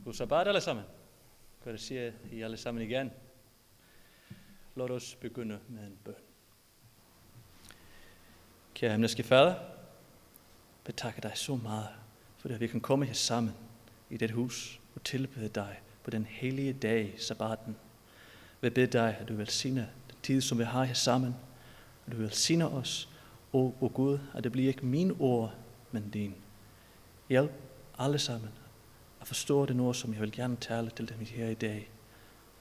God sabbat alle sammen. Kan jeg sige I alle sammen igen? Lad os begynde med en bøn. Kære himmelske Fader, jeg takker dig så meget, for at vi kan komme her sammen i det hus og tilbede dig på den hellige dag, sabbaten. Jeg beder dig, at du velsigner den tid, som vi har her sammen, at du velsigner os, og Gud, at det bliver ikke min ord, men din. Hjælp alle sammen at forstå det ord, som jeg vil gerne tale til dem her i dag,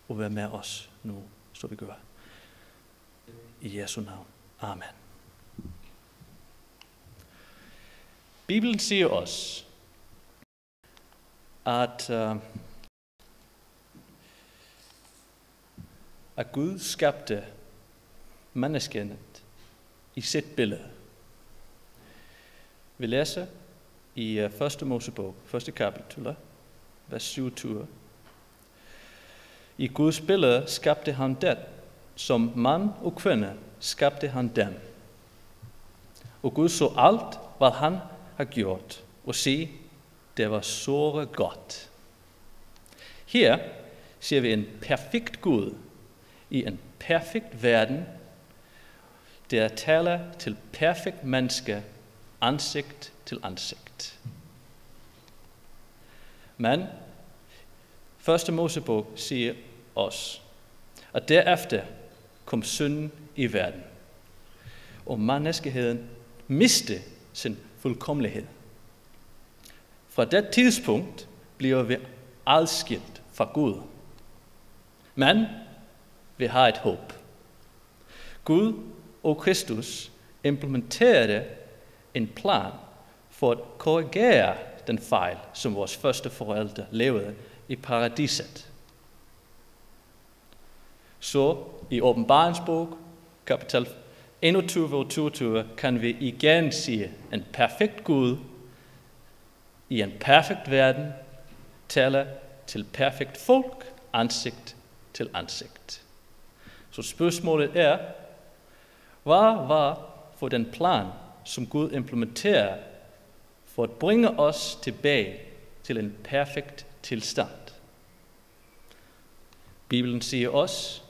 og være med os nu, så vi gør. I Jesu navn. Amen. Bibelen siger os, at Gud skabte mennesket i sit billede. Vi læser i 1. Mosebog, 1. kapitel, vers 27. I Guds billede skabte han det, som mand og kvinde skabte han dem. Og Gud så alt, hvad han har gjort, og se, det var såre godt. Her ser vi en perfekt Gud i en perfekt verden, der taler til perfekt menneske, ansigt til ansigt. Men 1. Mosebog siger os, at derefter kom synden i verden, og menneskeheden miste sin fuldkommelighed. Fra det tidspunkt bliver vi adskilt fra Gud. Men vi har et håb. Gud og Kristus implementerede en plan for at korrigere den fejl, som vores første forældre levede i paradiset. Så i Åbenbaringsbog, kapitel 21 og 22, kan vi igen sige, en perfekt Gud i en perfekt verden taler til perfekt folk, ansigt til ansigt. Så spørgsmålet er, hvad var for den plan, som Gud implementerer for at bringe os tilbage til en perfekt tilstand? Bibelen siger os,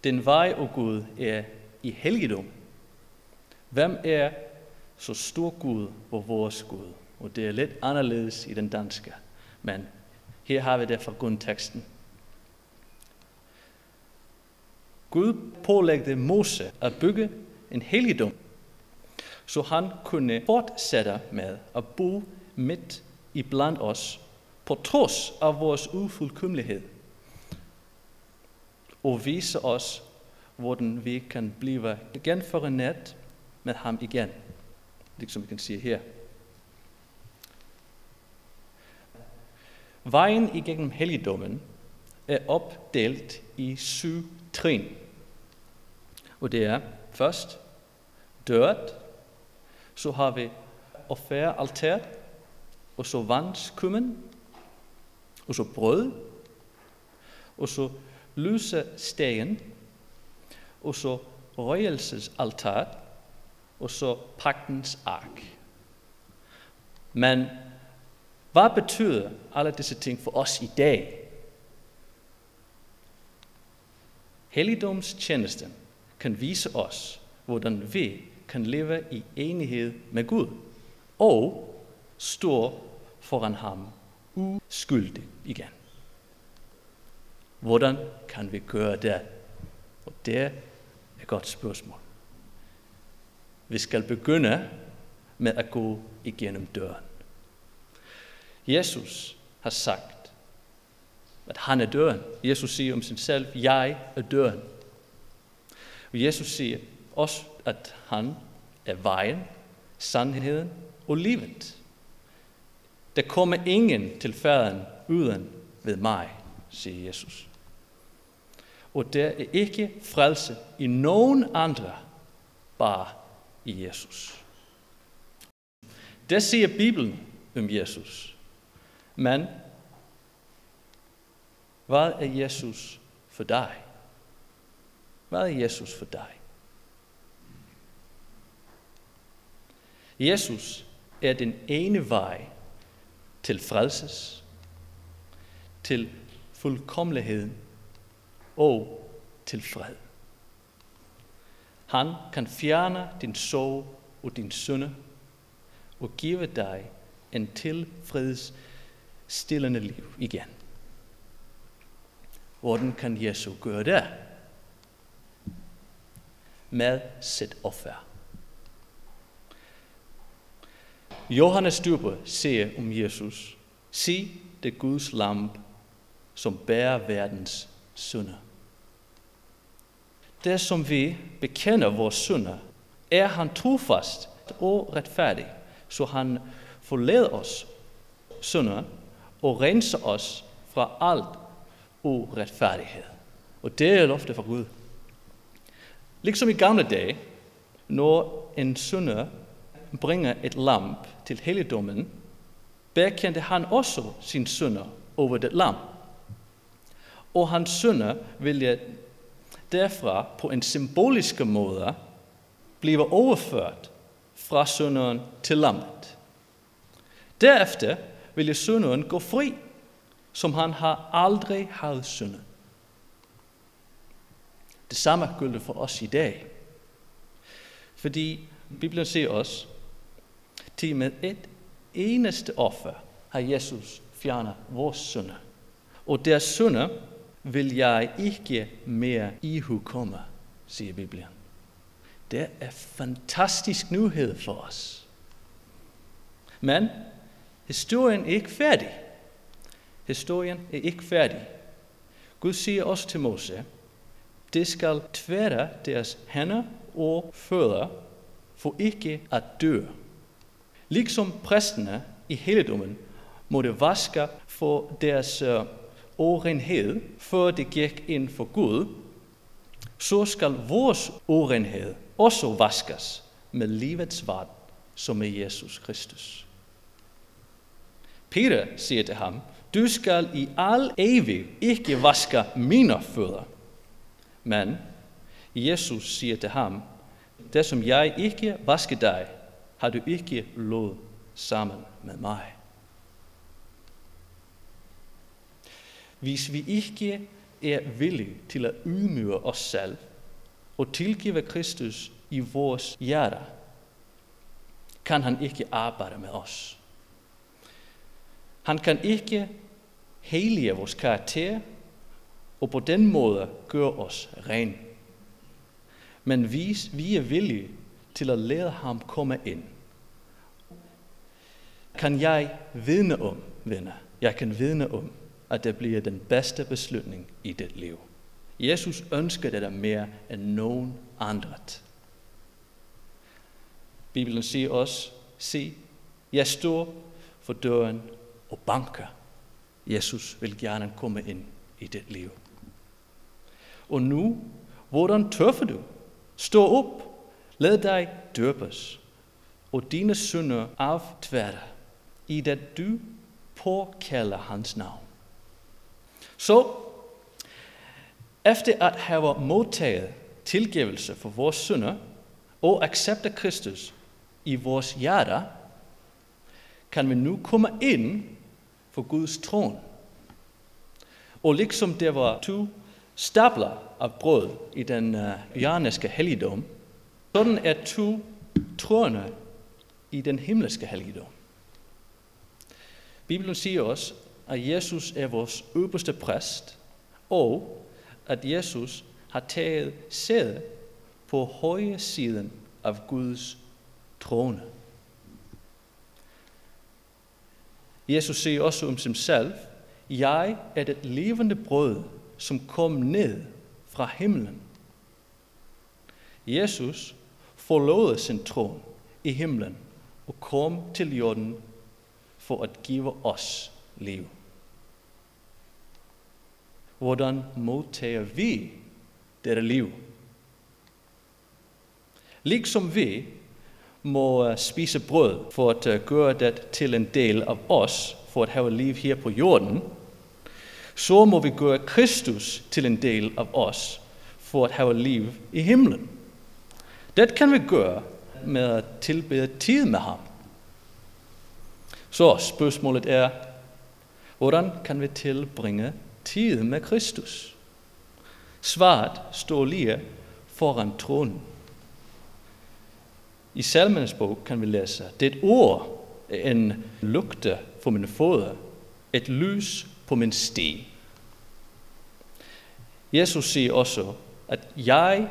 den vej og Gud er i helligdom. Hvem er så stor Gud og vores Gud? Og det er lidt anderledes i den danske, men her har vi det fra grundteksten. Gud pålægte Mose at bygge en helligdom, så han kunne fortsætte med at bo midt i blandt os, på trods af vores ufuldkommelighed, og vise os, hvordan vi kan blive genforenet med ham igen, ligesom vi kan sige her. Vejen igennem helligdommen er opdelt i 7 trin. Og det er først døret, så har vi offeralteret, og så vandskummen, og så brød, og så lysestegen, og så røgelsesalteret, og så pagtens ark. Men hvad betyder alle disse ting for os i dag? Helligdomstjenesten kan vise os, hvordan vi kan leve i enighed med Gud og stå foran ham uskyldig igen. Hvordan kan vi gøre det? Og det er et godt spørgsmål. Vi skal begynde med at gå igennem døren. Jesus har sagt, at han er døren. Jesus siger om sig selv, jeg er døren. Og Jesus siger også, at han er vejen, sandheden og livet. Der kommer ingen til faderen uden ved mig, siger Jesus. Og der er ikke frelse i nogen andre, bare i Jesus. Det siger Bibelen om Jesus. Men hvad er Jesus for dig? Hvad er Jesus for dig? Jesus er den ene vej til frelses, til fuldkommeligheden og til fred. Han kan fjerne din sorg og din synde og give dig en tilfredsstillende liv igen. Hvordan kan Jesus gøre det? Med sit offer. Johannes Døber siger om Jesus: Se det Guds lam, som bærer verdens synder. Der som vi bekender vores synder, er han trofast og retfærdig, så han forlader os synder og renser os fra alt uretfærdighed. Og det er løfte fra Gud. Ligesom i gamle dage, når en synder bringer et lam til helligdommen, bekendte han også sin synder over det lam. Og hans synder ville derfra på en symbolisk måde blive overført fra synderen til lammet. Derefter ville synderen gå fri, som han har aldrig havde syndet. Det samme gælder for os i dag. Fordi Bibelen siger os, til med et eneste offer har Jesus fjernet vores synder. Og deres synder vil jeg ikke mere ihukomme, siger Bibelen. Det er fantastisk nyhed for os. Men historien er ikke færdig. Historien er ikke færdig. Gud siger også til Mose, det skal tvære deres hænder og fødder for ikke at dø. Liksom præsterne i helligdommen måtte vaske for deres urenhed, før de gik ind for Gud, så skal vores urenhed også vaskes med livets vand, som er Jesus Kristus. Peter siger til ham, du skal i al evig ikke vaske mine fødder. Men Jesus siger til ham, det som jeg ikke vasker dig, har du ikke lov sammen med mig. Hvis vi ikke er villige til at ydmyge os selv og tilgive Kristus i vores hjerter, kan han ikke arbejde med os. Han kan ikke hellige vores karakter og på den måde gøre os ren. Men hvis vi er villige til at lade ham komme ind, kan jeg vidne om, venner, at det bliver den bedste beslutning i dit liv. Jesus ønsker det mere end nogen andet. Bibelen siger også, se, jeg står for døren og banker. Jesus vil gerne komme ind i dit liv. Og nu, hvordan tøffer du? Stå op, lad dig døbes, og dine synder aftvære, i det du påkalder hans navn. Så, efter at have modtaget tilgivelse for vores synder og acceptere Kristus i vores hjerter, kan vi nu komme ind for Guds tron. Og liksom der var 2 stabler af brød i den jordiske helligdom, sådan er 2 troner i den himmelske helligdom. Bibelen siger også, at Jesus er vores øverste præst, og at Jesus har taget sæde på højre siden af Guds trone. Jesus siger også om sig selv, jeg er det levende brød, som kom ned fra himlen. Jesus forlod sin tron i himlen og kom til jorden for at give os liv. Hvordan modtager vi dette liv? Liksom vi må spise brød for at gøre det til en del af os, for at have liv her på jorden, så må vi gøre Kristus til en del af os, for at have liv i himlen. Det kan vi gøre med at tilbede tid med ham. Så spørgsmålet er, Hvordan kan vi tilbringe tid med Kristus? Svaret står lige foran tronen. I Salmernes bog kan vi læse, det ord er en lygte for mine fødder, et lys på min sti. Jesus siger også, at jeg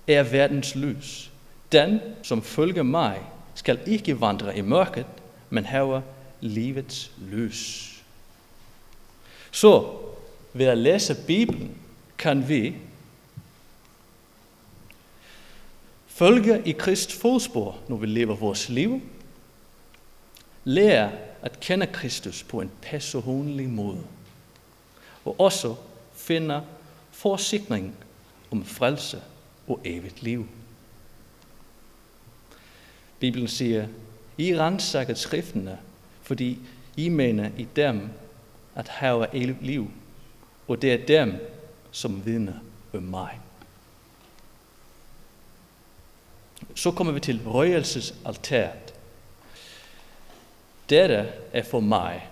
er verdens lys. Den, som følger mig, skal ikke vandre i mørket, men have livets lys. Så ved at læse Bibelen kan vi følge i Krists fodspor, når vi lever vores liv. Lære at kende Kristus på en personlig måde. Og også finde forsikring om frelse og evigt liv. Bibelen siger, I ransager skriftene, fordi I mener i dem at have evigt liv, og det er dem, som vidner om mig. Så kommer vi til røgelsesalteret. Dette er for mig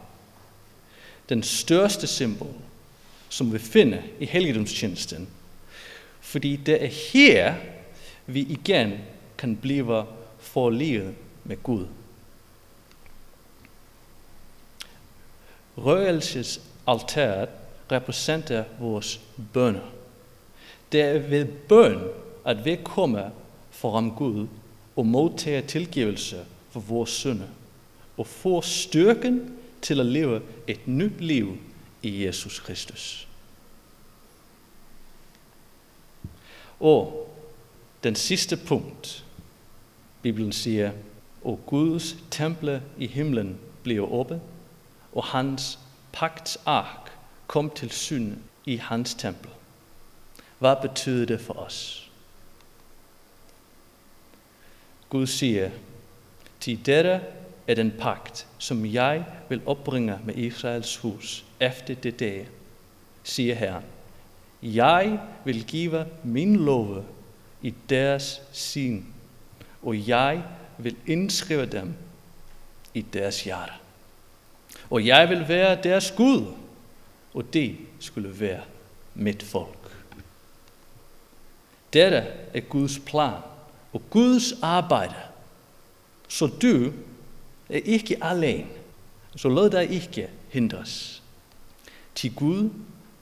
den største symbol, som vi finder i helligdomstjenesten, fordi det er her, vi igen kan blive forliget med Gud. Røgelsesalteret repræsenterer vores bønner. Det er ved bøn, at vi kommer foran Gud og modtager tilgivelse for vores synder og får styrken til at leve et nyt liv i Jesus Kristus. Og den sidste punkt, Bibelen siger, og Guds temple i himlen bliver åbnet, og hans pagtsark kom til syne i hans tempel. Hvad betyder det for os? Gud siger, til dette er den pagt, som jeg vil opbringe med Israels hus efter det dag, siger Herren. Jeg vil give min love i deres sind, og jeg vil indskrive dem i deres hjerte. Og jeg vil være deres Gud, og de skulle være mit folk. Dette er Guds plan og Guds arbejde, så du er ikke alene, så lad dig ikke hindres. Til Gud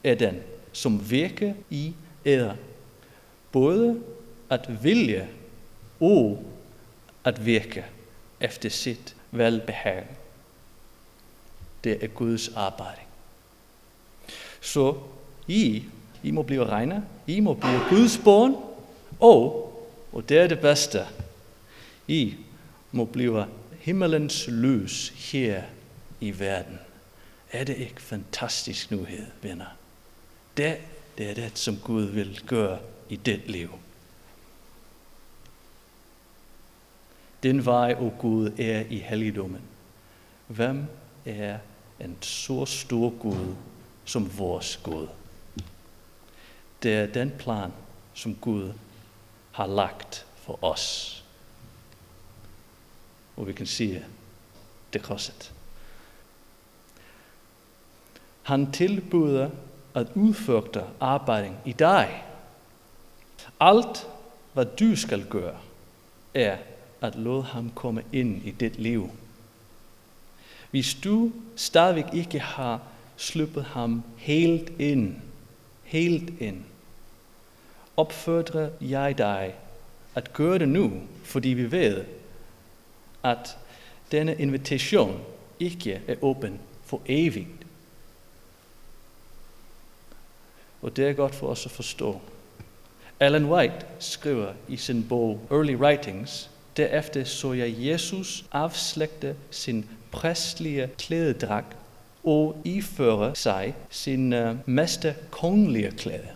er den, som virker i eder, både at vilje og at virke efter sit velbehag. Det er Guds arbejde. Så I må blive regnet, I må blive Guds barn, og det er det bedste, I må blive himmelens lys her i verden. Er det ikke fantastisk nyhed, venner? Det er det, som Gud vil gøre i dit liv. Den vej, o Gud, er i helligdommen. Hvem er en så stor Gud som vores Gud? Det er den plan, som Gud har lagt for os. Og vi kan sige, det korset. Han tilbyder at udføre arbejden i dig. Alt, hvad du skal gøre, er at lade ham komme ind i dit liv. Hvis du stadigvæk ikke har sluppet ham helt ind, opfordrer jeg dig at gøre det nu, fordi vi ved, at denne invitation ikke er åben for evigt. Og det er godt for os at forstå. Ellen White skriver i sin bog Early Writings, derefter så jeg Jesus afslægte sin præstlige klædedragt og iføre sig sin mest kongelige klæde.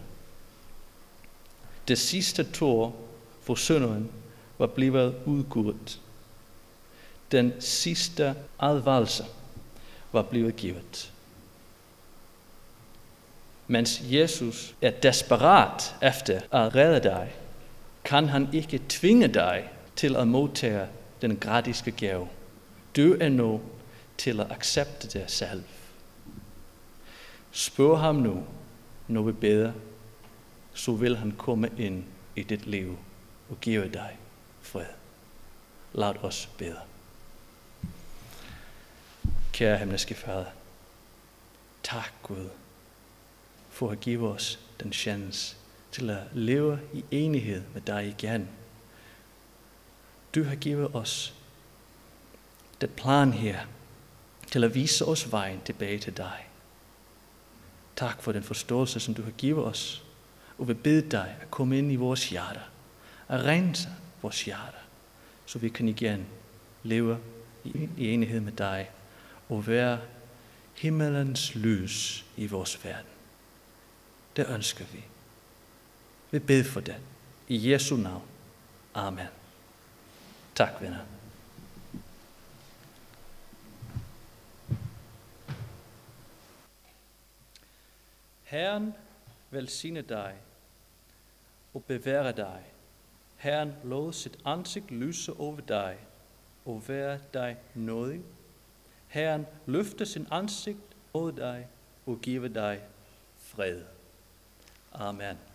Det sidste tår for synderen var blevet udgivet. Den sidste advarelse var blevet givet. Mens Jesus er desperat efter at redde dig, kan han ikke tvinge dig til at modtage den gratiske gave. Du er nødt til at acceptere det selv. Spørg ham nu, når vi beder, så vil han komme ind i dit liv og give dig fred. Lad os bede. Kære himmelske Fader, tak Gud, for at give os den chance til at leve i enighed med dig igen. Du har givet os det plan her, til at vise os vejen tilbage til dig. Tak for den forståelse, som du har givet os, og vi beder dig at komme ind i vores hjerter, at rense vores hjerter, så vi kan igen leve i enighed med dig, og være himmelens lys i vores verden. Det ønsker vi. Vi beder for det. I Jesu navn. Amen. Tak, venner. Herren velsigne dig og bevare dig. Herren lod sit ansigt lyse over dig og være dig nådig. Herren løfter sin ansigt mod dig og giver dig fred. Amen.